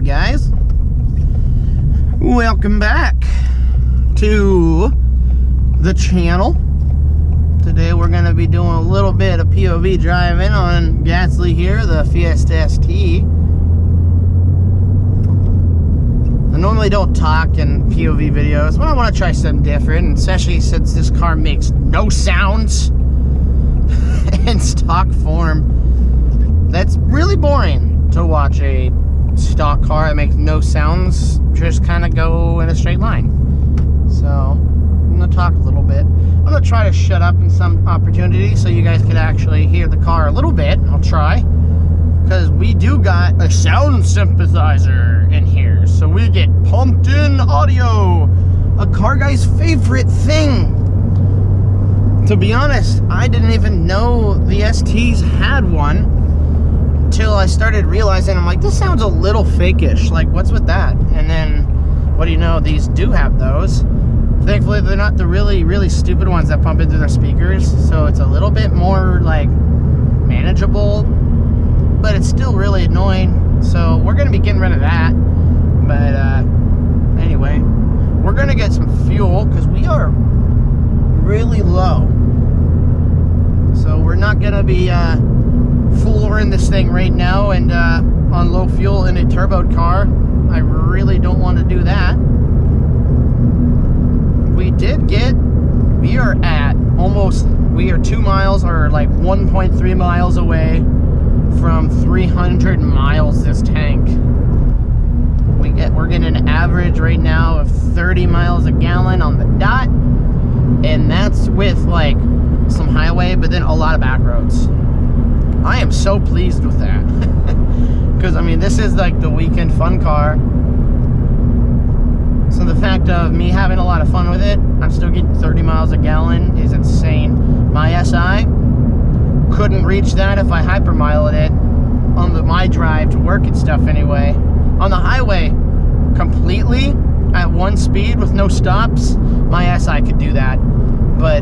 up, guys? Welcome back to the channel. Today we're going to be doing a little bit of POV driving on Gasly here, the Fiesta ST. I normally don't talk in POV videos, but I want to try something different, especially since this car makes no sounds in stock form. That's really boring to watch a stock car that makes no sounds just kind of go in a straight line. So I'm gonna talk a little bit. I'm gonna try to shut up in some opportunity so you guys can actually hear the car a little bit. I'll try, because we do got a sound synthesizer in here, so we get pumped in audio, a car guy's favorite thing. To be honest, I didn't even know the STs had one until I started realizing, I'm like, this sounds a little fakeish. Like, what's with that? And then, what do you know, these do have those. Thankfully, they're not the really, really stupid ones that pump into their speakers, so it's a little bit more, like, manageable, but it's still really annoying. So we're going to be getting rid of that. But, anyway, we're going to get some fuel, because we are really low. So we're not going to be, flooring this thing right now and on low fuel in a turboed car. I really don't want to do that. We are at almost, we are 2 miles or like 1.3 miles away from 300 miles this tank. We're getting an average right now of 30 miles a gallon on the dot, and that's with like some highway, but then a lot of back roads. I am so pleased with that. Because, I mean, this is like the weekend fun car. So the fact of me having a lot of fun with it, I'm still getting 30 miles a gallon, is insane. My SI couldn't reach that if I hypermiled it on my drive to work and stuff anyway. On the highway, completely at one speed with no stops, my SI could do that. But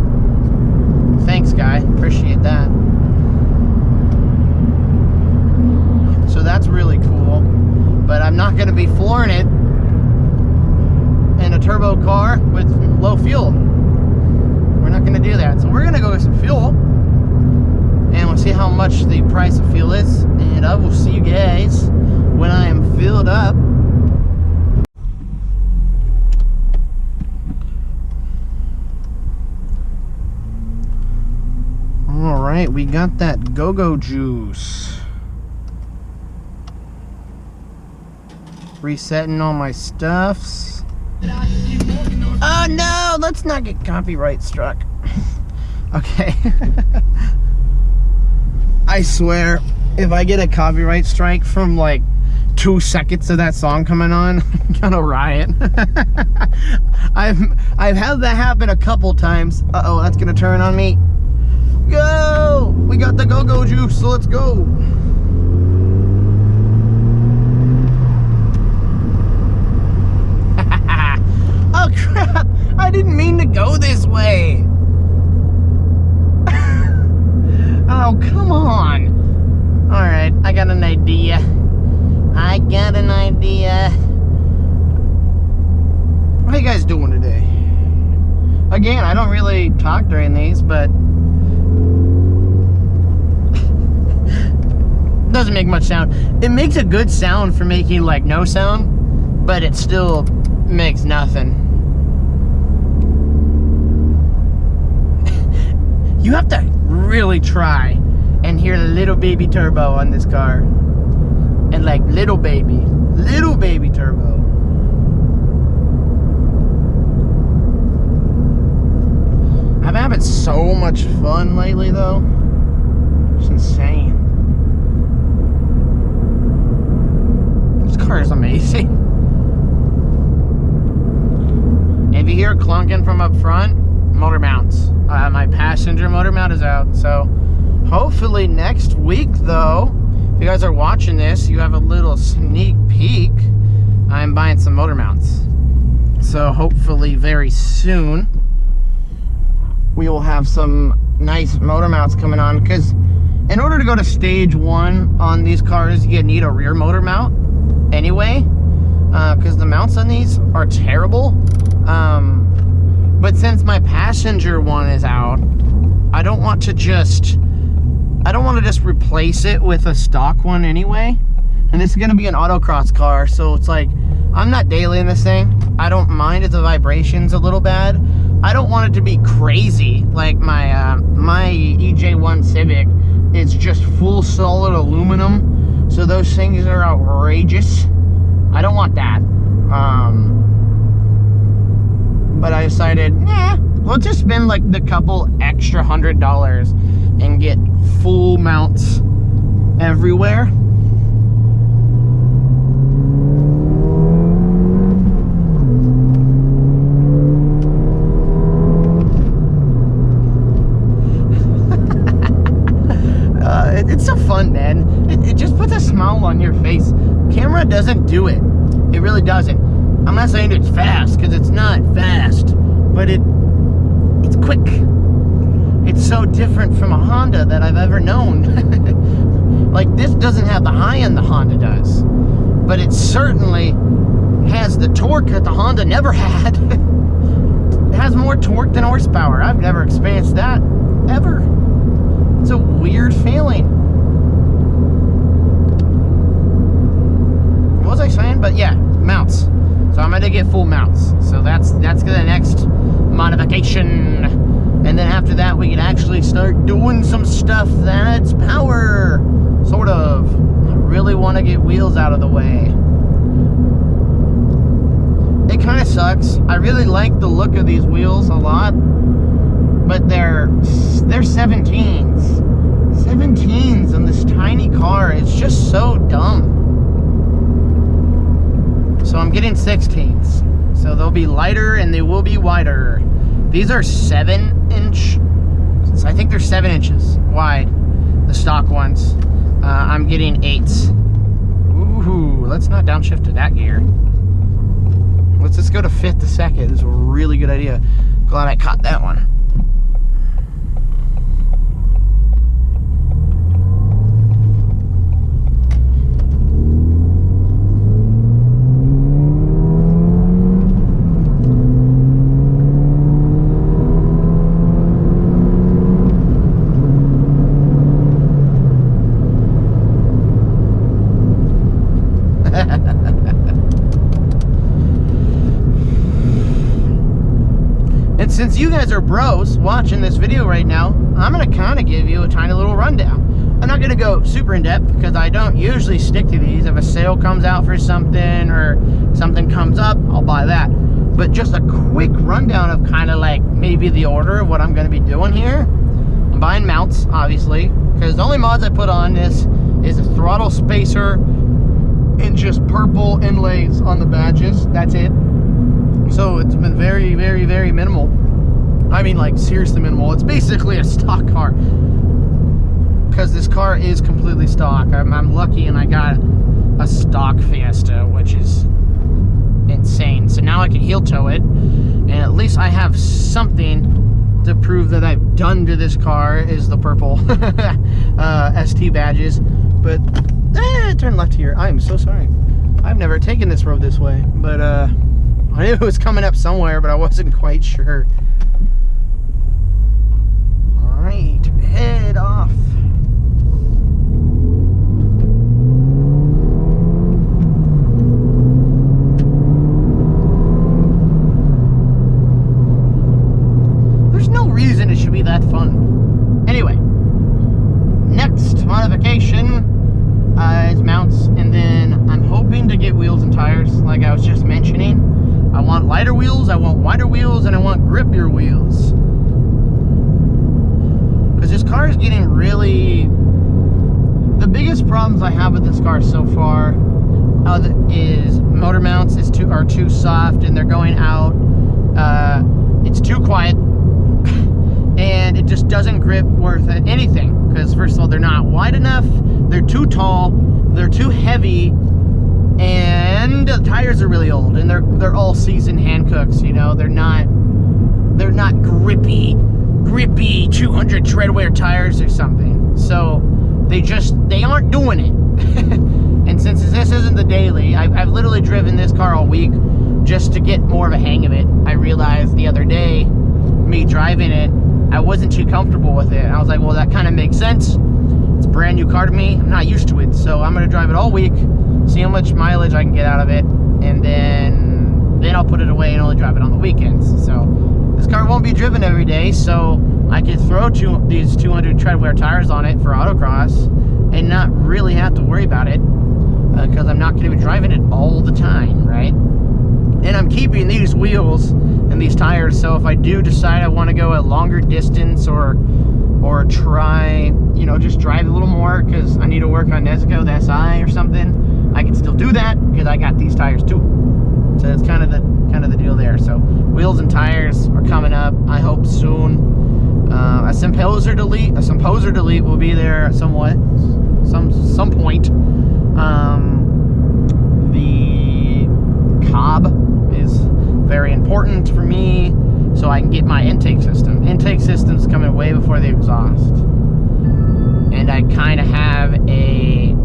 thanks, guy. Appreciate that. So that's really cool, but I'm not going to be flooring it in a turbo car with low fuel. We're not going to do that. So we're going to go get some fuel, and we'll see how much the price of fuel is, and I will see you guys when I am filled up. All right, we got that go-go juice. Resetting all my stuffs. Oh no, let's not get copyright struck. Okay. I swear, if I get a copyright strike from like 2 seconds of that song coming on, I'm gonna riot. I've had that happen a couple times. Uh-oh, that's gonna turn on me. Go! We got the go-go juice, so let's go. Oh crap, I didn't mean to go this way. Oh, come on. Alright, I got an idea. How you guys doing today? Again, I don't really talk during these, but doesn't make much sound. It makes a good sound for making like no sound, but it still makes nothing. You have to really try and hear little baby turbo on this car. And like little baby turbo. I've been having so much fun lately though. It's insane. This car is amazing. If you hear clunking from up front, motor mounts. My passenger motor mount is out. So hopefully next week though, if you guys are watching this, you have a little sneak peek. I'm buying some motor mounts. So hopefully very soon we will have some nice motor mounts coming on, because in order to go to stage 1 on these cars, you need a rear motor mount. anyway, because the mounts on these are terrible. But since my passenger one is out, I don't want to just replace it with a stock one anyway. And this is gonna be an autocross car, so it's like, I'm not daily in this thing. I don't mind if the vibration's a little bad. I don't want it to be crazy like my my EJ1 Civic. It's just full solid aluminum, so those things are outrageous. I don't want that. But I decided, we'll just spend like the couple extra $100 and get full mounts everywhere. It's so fun, man. It just puts a smile on your face. Camera doesn't do it. It really doesn't. I'm not saying it's fast, because it's not fast, but it's quick. It's so different from a Honda that I've ever known. Like, this doesn't have the high end the Honda does, but it certainly has the torque that the Honda never had. It has more torque than horsepower. I've never experienced that, ever. It's a weird feeling. What was I saying? But yeah, mounts. So I'm gonna get full mounts. So that's the next modification. And then after that, we can actually start doing some stuff that's power. Sort of. I really want to get wheels out of the way. It kind of sucks. I really like the look of these wheels a lot, but they're 17s. 17s on this tiny car. It's just so dumb. So I'm getting 16s. So they'll be lighter and they will be wider. These are 7-inch. I think they're 7 inches wide, the stock ones. I'm getting 8s. Ooh, let's not downshift to that gear. Let's just go to 5th to 2nd. This is a really good idea. Glad I caught that one. And since you guys are bros watching this video right now, I'm gonna kind of give you a tiny little rundown. I'm not gonna go super in depth because I don't usually stick to these. If a sale comes out for something or something comes up, I'll buy that. But just a quick rundown of kind of like maybe the order of what I'm gonna be doing here. I'm buying mounts, obviously, because the only mods I put on this is a throttle spacer and just purple inlays on the badges. That's it. So it's been very, very, very minimal. I mean, like, seriously minimal. It's basically a stock car, because this car is completely stock. I'm lucky and I got a stock Fiesta, which is insane. So now I can heel toe it, and at least I have something to prove that I've done to this car, is the purple ST badges. But turn left here. I am so sorry. I've never taken this road this way, but I knew it was coming up somewhere, but I wasn't quite sure. All right, head off. There's no reason it should be that fun. Anyway, next modification is mounts, and then I'm hoping to get wheels and tires, like I was just mentioning. I want lighter wheels, I want wider wheels, and I want grippier wheels. Because this car is getting really... The biggest problems I have with this car so far is motor mounts are too soft and they're going out. It's too quiet. And it just doesn't grip worth anything. Because first of all, they're not wide enough, they're too tall, they're too heavy, and the tires are really old, and they're all season Hancooks, you know. They're not grippy 200 tread wear tires or something. So they aren't doing it. And since this isn't the daily, I've literally driven this car all week just to get more of a hang of it. I realized the other day, me driving it, I wasn't too comfortable with it. I was like, well, that kind of makes sense. It's a brand new car to me. I'm not used to it. So I'm going to drive it all week, see how much mileage I can get out of it, and then I'll put it away and only drive it on the weekends. So this car won't be driven every day, so I could throw these 200 treadwear tires on it for autocross and not really have to worry about it because I'm not going to be driving it all the time, right? And I'm keeping these wheels and these tires, so if I do decide I want to go a longer distance or try, you know, just drive a little more because I need to work on Nezuko, the SI or something, I can still do that because I got these tires too. So it's kind of the deal there. So wheels and tires are coming up, I hope soon. A Sumposer delete will be there at some point. The cob is very important for me, so I can get my intake system. Intake system's coming way before the exhaust, and I kind of have a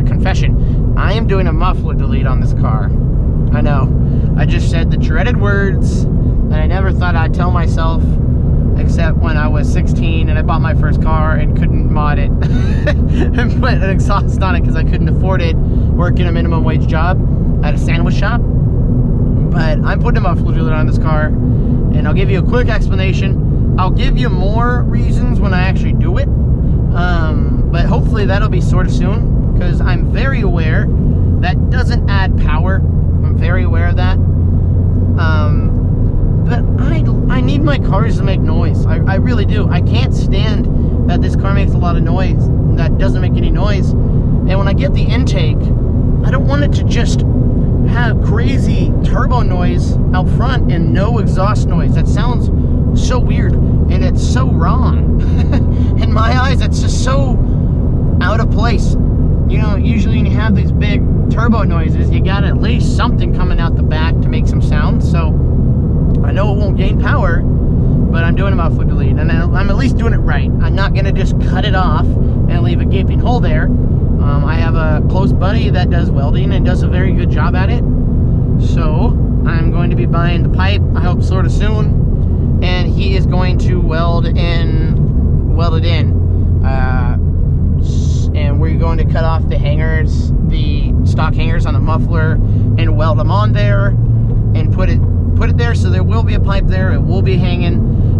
confession. I am doing a muffler delete on this car. I know. I just said the dreaded words that I never thought I'd tell myself, except when I was 16 and I bought my first car and couldn't mod it and put an exhaust on it because I couldn't afford it working a minimum wage job at a sandwich shop. But I'm putting a muffler delete on this car, and I'll give you a quick explanation. I'll give you more reasons when I actually do it, but hopefully that'll be sort of soon, because I'm very aware that doesn't add power. I'm very aware of that. But I need my cars to make noise. I really do. I can't stand that this car makes a lot of noise that doesn't make any noise. And when I get the intake, I don't want it to just have crazy turbo noise out front and no exhaust noise. That sounds so weird, and it's so wrong. In my eyes, it's just so out of place. You know, usually when you have these big turbo noises, you got at least something coming out the back to make some sound. So I know it won't gain power, but I'm doing a muffler delete, and I'm at least doing it right. I'm not gonna just cut it off and leave a gaping hole there. I have a close buddy that does welding and does a very good job at it. So I'm going to be buying the pipe, I hope sort of soon, and he is going to weld it in. And we're going to cut off the hangers, the stock hangers on the muffler, and weld them on there and put it there, so there will be a pipe there. It will be hanging,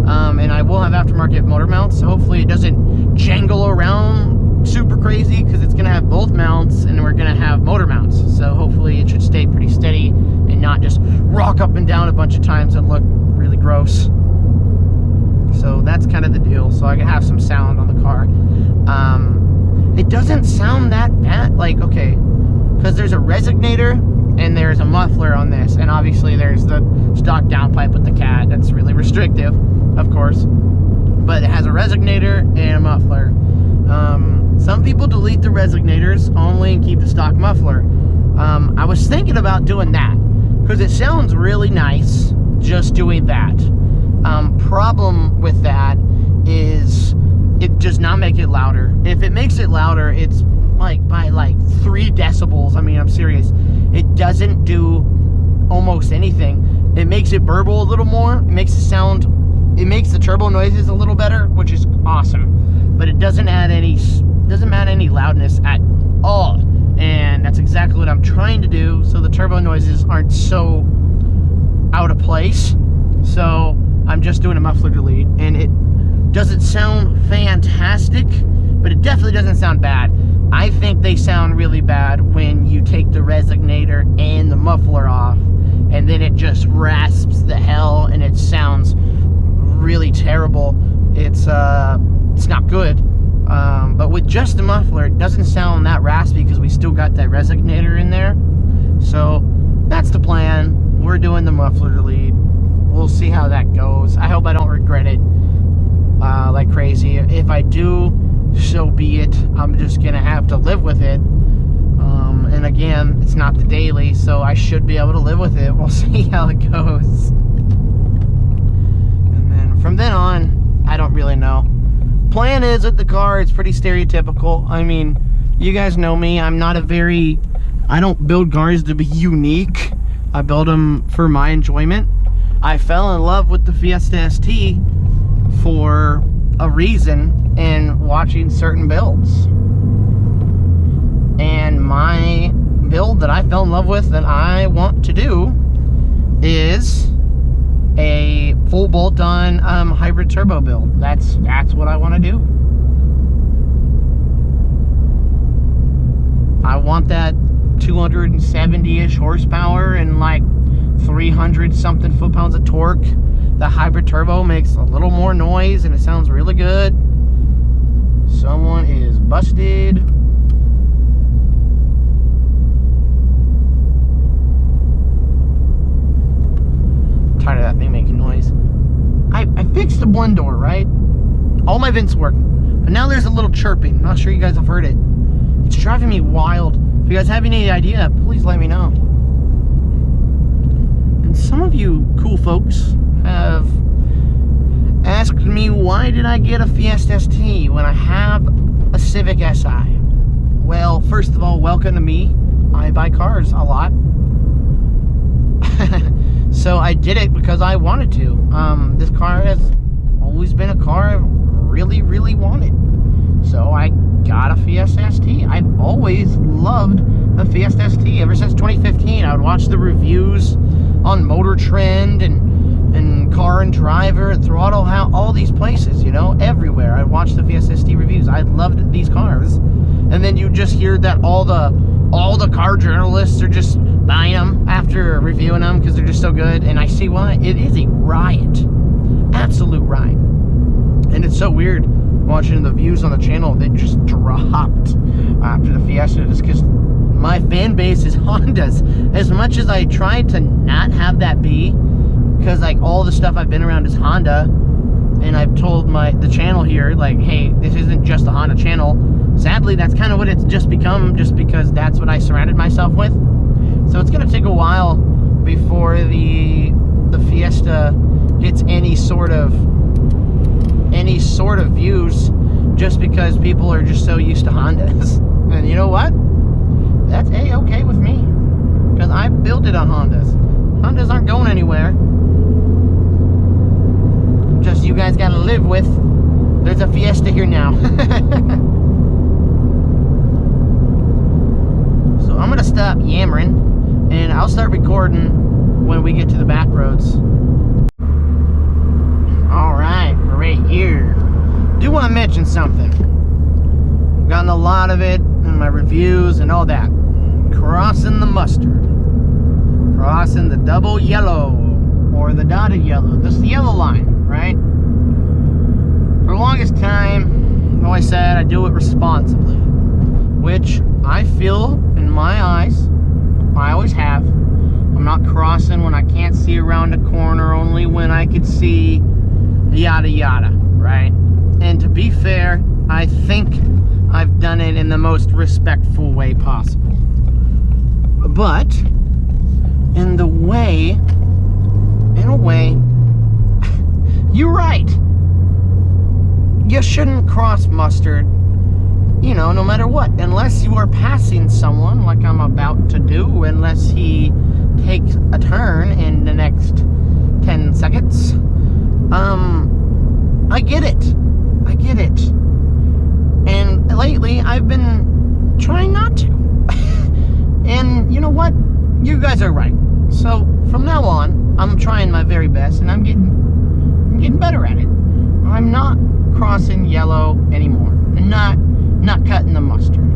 and I will have aftermarket motor mounts, so hopefully it doesn't jangle around super crazy, because it's going to have both mounts and we're going to have motor mounts, so hopefully it should stay pretty steady and not just rock up and down a bunch of times and look really gross. So that's kind of the deal, so I can have some sound on the car. It doesn't sound that bad, like, okay, because there's a resonator and there's a muffler on this, and obviously there's the stock downpipe with the cat. That's really restrictive, of course, but it has a resonator and a muffler. Some people delete the resonators only and keep the stock muffler. I was thinking about doing that because it sounds really nice just doing that. Problem with that is it does not make it louder. If it makes it louder, it's like by like 3 decibels. I mean, I'm serious. It doesn't do almost anything. It makes it burble a little more. It makes it sound, it makes the turbo noises a little better, which is awesome. But it doesn't add any loudness at all. And that's exactly what I'm trying to do, so the turbo noises aren't so out of place. So I'm just doing a muffler delete, and it doesn't sound fantastic, but it definitely doesn't sound bad. I think they sound really bad when you take the resonator and the muffler off, and then it just rasps the hell, and it sounds really terrible. It's not good. But with just the muffler, it doesn't sound that raspy because we still got that resonator in there. So that's the plan. We're doing the muffler delete. We'll see how that goes. I hope I don't regret it like crazy. If I do, so be it. I'm just gonna have to live with it. And again, it's not the daily, so I should be able to live with it. We'll see how it goes. And then from then on, I don't really know. Plan is with the car, it's pretty stereotypical. I mean, You guys know me. I don't build cars to be unique. I build them for my enjoyment. I fell in love with the Fiesta ST for a reason in watching certain builds. And my build that I fell in love with that I want to do is a full bolt-on hybrid turbo build. That's what I want to do. I want that 270-ish horsepower and like 300 something foot-pounds of torque. The hybrid turbo makes a little more noise and it sounds really good. Someone is busted. Tired of that thing making noise. I fixed the one door, right? All my vents work, but now there's a little chirping. Not sure you guys have heard it. It's driving me wild. If you guys have any idea, please let me know. And some of you cool folks have asked me, why did I get a Fiesta ST when I have a Civic Si? Well, first of all, welcome to me. I buy cars a lot. So I did it because I wanted to. This car has always been a car I really, really wanted. So I got a Fiesta ST. I've always loved the Fiesta ST. Ever since 2015, I would watch the reviews on Motor Trend and Car and Driver and Throttle House, all these places, you know, everywhere. I'd watch the Fiesta ST reviews. I loved these cars. And then you just hear that all the car journalists are just buying them after reviewing them because they're just so good. And I see why. It is a riot. Absolute riot. And it's so weird watching the views on the channel. They just dropped after the Fiesta just because my fan base is Hondas. As much as I try to not have that be, because like all the stuff I've been around is Honda, and I've told the channel here, like, hey, this isn't just a Honda channel. Sadly, that's kind of what it's just become, just because that's what I surrounded myself with. So it's gonna take a while before the Fiesta gets any sort of views, just because people are just so used to Hondas. And you know what? That's A-okay with me, because I built it on Hondas. Hondas aren't going anywhere. Just you guys gotta live with. There's a Fiesta here now. So I'm gonna stop yammering, and I'll start recording when we get to the back roads. Alright, we're right here. Do want to mention something. I've gotten a lot of it in my reviews and all that. Crossing the mustard. Crossing the double yellow. Or the dotted yellow. This is the yellow line, right? For the longest time, I've always said I do it responsibly. Which I feel, in my eyes, I always have. I'm not crossing when I can't see around a corner, only when I could see, yada yada, right? And to be fair, I think I've done it in the most respectful way possible. But in a way, you're right. You shouldn't cross mustard, you know, no matter what, unless you are passing someone like I'm about to do, unless he takes a turn in the next 10 seconds. I get it. I get it. And lately, I've been trying not to. And you know what? You guys are right. So from now on, I'm trying my very best, and I'm getting better at it. I'm not crossing yellow anymore, and not cutting the mustard.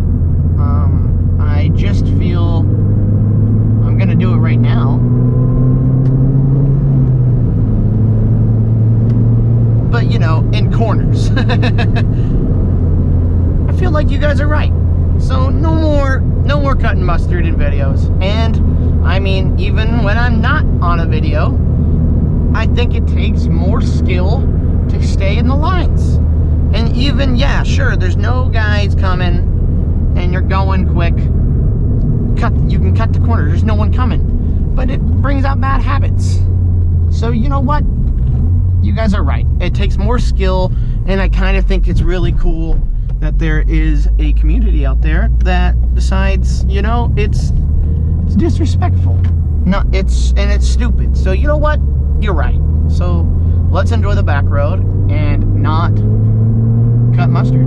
I just feel I'm gonna do it right now. But you know, in corners. I feel like you guys are right. So no more cutting mustard in videos. And I mean, even when I'm not on a video, I think it takes more skill to stay in the lines. And even, yeah, sure, there's no guys coming and you're going quick. You can cut the corner, there's no one coming. But it brings out bad habits. So you know what? You guys are right. It takes more skill, and I kind of think it's really cool that there is a community out there that decides, you know, it's disrespectful. No, it's stupid. So you know what? You're right. So let's enjoy the back road and not cut mustard.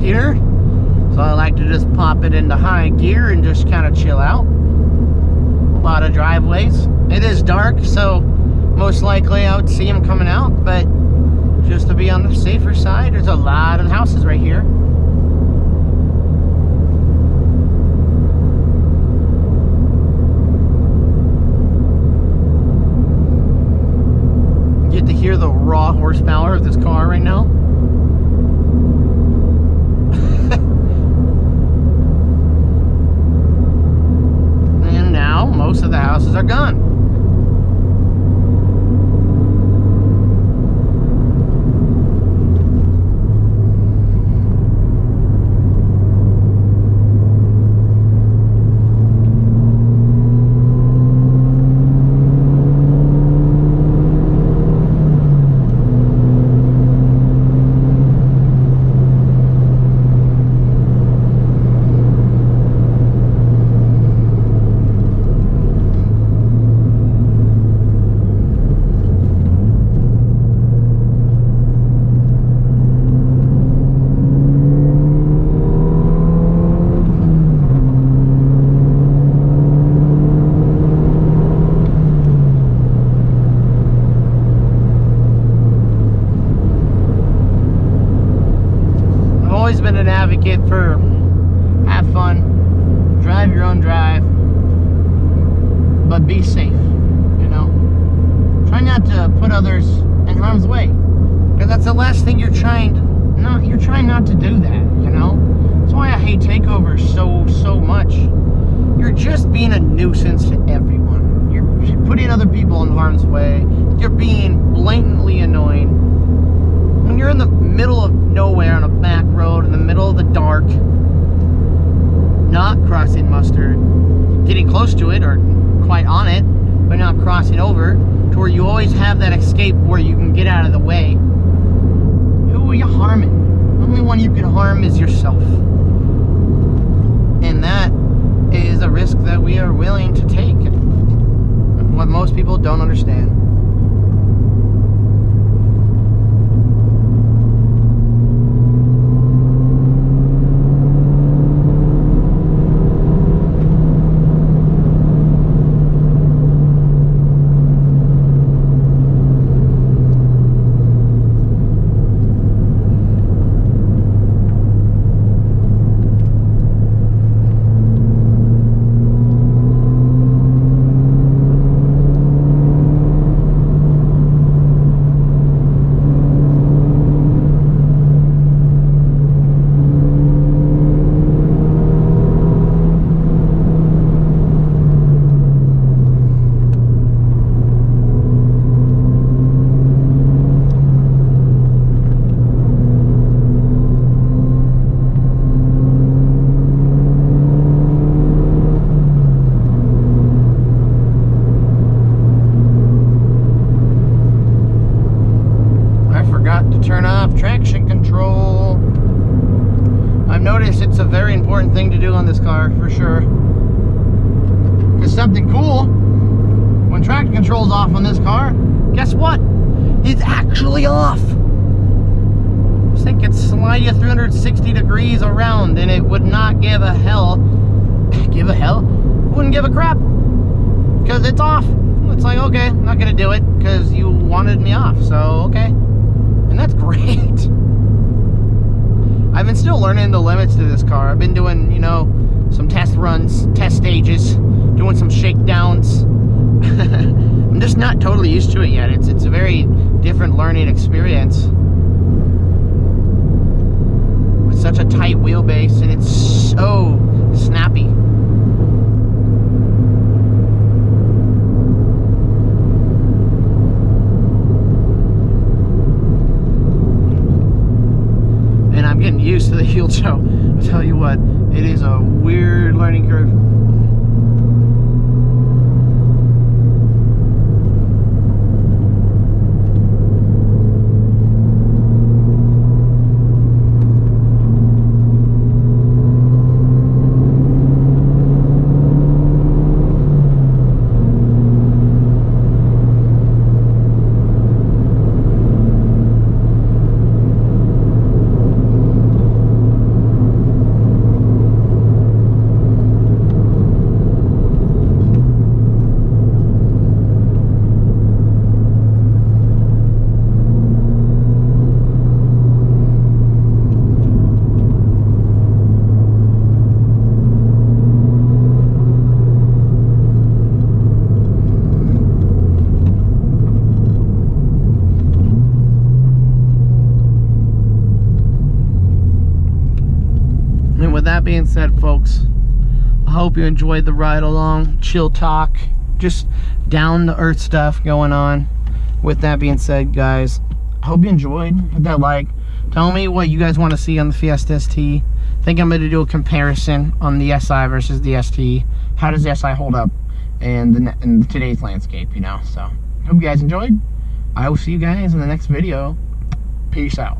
Here, so I like to just pop it into high gear and just kind of chill out. A lot of driveways. It is dark, so most likely I would see them coming out, but just to be on the safer side, there's a lot of houses right here. You get to hear the raw horsepower of this car right now. Most of the houses are gone. Been an advocate for have fun, drive your own drive, but be safe, you know. Try not to put others in harm's way, because that's the last thing you're trying not to do that, you know. That's why I hate takeovers so much. You're just being a nuisance to everyone. You're putting other people in harm's way. You're being blatantly annoying. When you're in the middle of nowhere on a back road, in the middle of the dark, not crossing mustard, getting close to it or quite on it, but not crossing over, to where you always have that escape where you can get out of the way. Who are you harming? The only one you can harm is yourself. And that is a risk that we are willing to take. What most people don't understand. Traction control. I've noticed it's a very important thing to do on this car, for sure. Because something cool, when traction control's off on this car, guess what? It's actually off. This thing could slide you 360 degrees around and it would not give a hell. Give a hell? Wouldn't give a crap. Because it's off. It's like, okay, I'm not going to do it because you wanted me off, so okay. And that's great. I've been still learning the limits to this car. I've been doing, you know, some test runs, test stages doing some shakedowns. I'm just not totally used to it yet. It's a very different learning experience. With such a tight wheelbase, and it's so snappy. And I'm getting used to the heel toe. I'll tell you what, it is a weird learning curve. That being said, folks, I hope you enjoyed the ride along, chill talk, just down to earth stuff going on. With that being said, guys, I hope you enjoyed. Hit that like. Tell me what you guys want to see on the Fiesta ST. I think I'm going to do a comparison on the SI versus the ST. How does the SI hold up in today's landscape, you know? So, hope you guys enjoyed. I will see you guys in the next video. Peace out.